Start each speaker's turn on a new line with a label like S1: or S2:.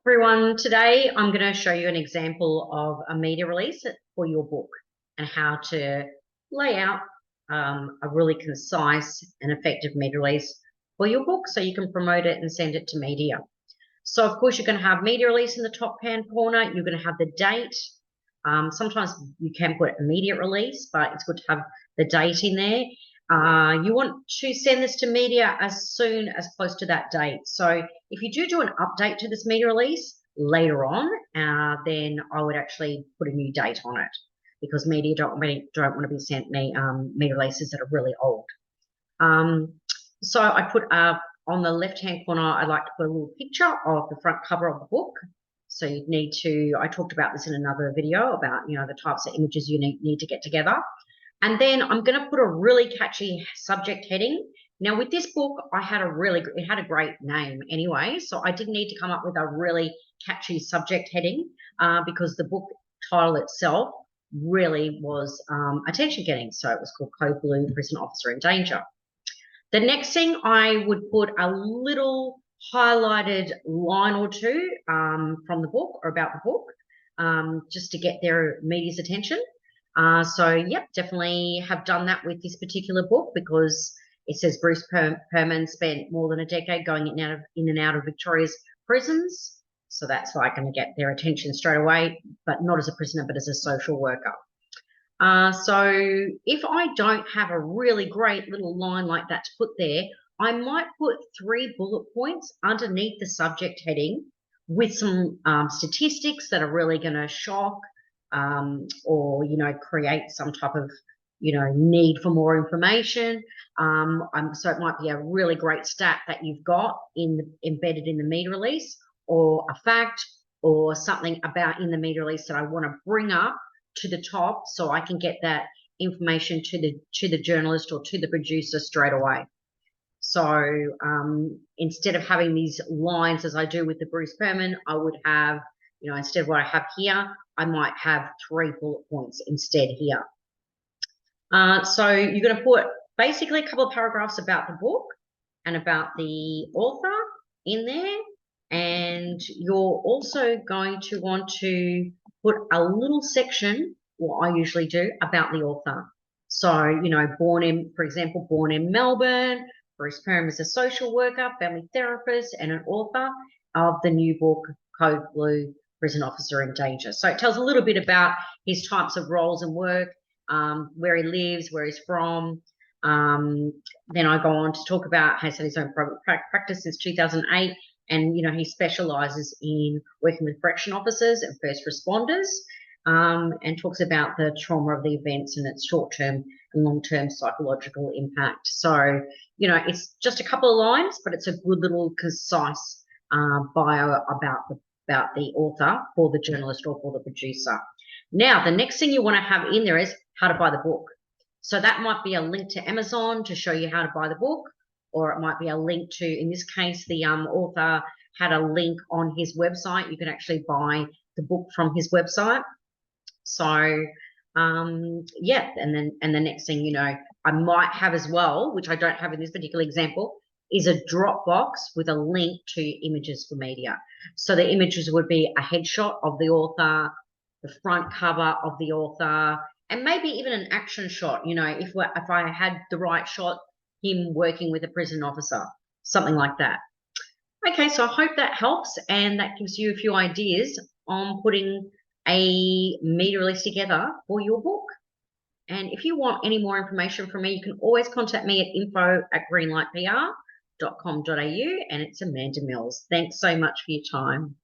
S1: Everyone, today I'm going to show you an example of a media release for your book and how to lay out a really concise and effective media release for your book so you can promote it and send it to media. So of course you're going to have media release in the top hand corner. You're going to have the date. Sometimes you can put immediate release, but it's good to have the date in there. You want to send this to media as soon as close to that date. So if you do an update to this media release later on, then I would actually put a new date on it because media don't want to be sent me media releases that are really old. So I put on the left-hand corner, I like to put a little picture of the front cover of the book. So you need to, I talked about this in another video about, the types of images you need to get together. And then I'm going to put a really catchy subject heading. Now with this book, it had a great name anyway, so I didn't need to come up with a really catchy subject heading because the book title itself really was attention-getting. So it was called Code Blue, Prison Officer in Danger. The next thing, I would put a little highlighted line or two from the book or about the book just to get their media's attention. So, yep, definitely have done that with this particular book because it says Bruce Perman spent more than a decade going in and out of Victoria's prisons. So that's why I'm going to get their attention straight away, but not as a prisoner, but as a social worker. So if I don't have a really great little line like that to put there, I might put 3 bullet points underneath the subject heading with some statistics that are really going to shock or, create some type of, need for more information. So it might be a really great stat that you've got embedded in the media release, or a fact, or something about in the media release that I want to bring up to the top so I can get that information to the journalist or to the producer straight away. So instead of having these lines as I do with the Bruce Perman, I would have, instead of what I have here, I might have 3 bullet points instead here. So you're going to put basically a couple of paragraphs about the book and about the author in there. And you're also going to want to put a little section, what I usually do, about the author. So, for example, born in Melbourne, Bruce Perman is a social worker, family therapist, and an author of the new book, Code Blue, Prison Officer in Danger. So it tells a little bit about his types of roles and work, where he lives, where he's from. Then I go on to talk about has had his own private practice since 2008. And, he specialises in working with correction officers and first responders and talks about the trauma of the events and its short-term and long-term psychological impact. So, it's just a couple of lines, but it's a good little concise bio about the author for the journalist or for the producer. Now, the next thing you want to have in there is how to buy the book. So that might be a link to Amazon to show you how to buy the book, or it might be a link to, in this case, the author had a link on his website. You can actually buy the book from his website. So, yeah, and the next thing, I might have as well, which I don't have in this particular example, is a Dropbox with a link to images for media. So the images would be a headshot of the author, the front cover of the author, and maybe even an action shot, if I had the right shot, him working with a prison officer, something like that. Okay, so I hope that helps and that gives you a few ideas on putting a media release together for your book. And if you want any more information from me, you can always contact me at info@greenlightpr.com.au, and it's Amanda Mills. Thanks so much for your time.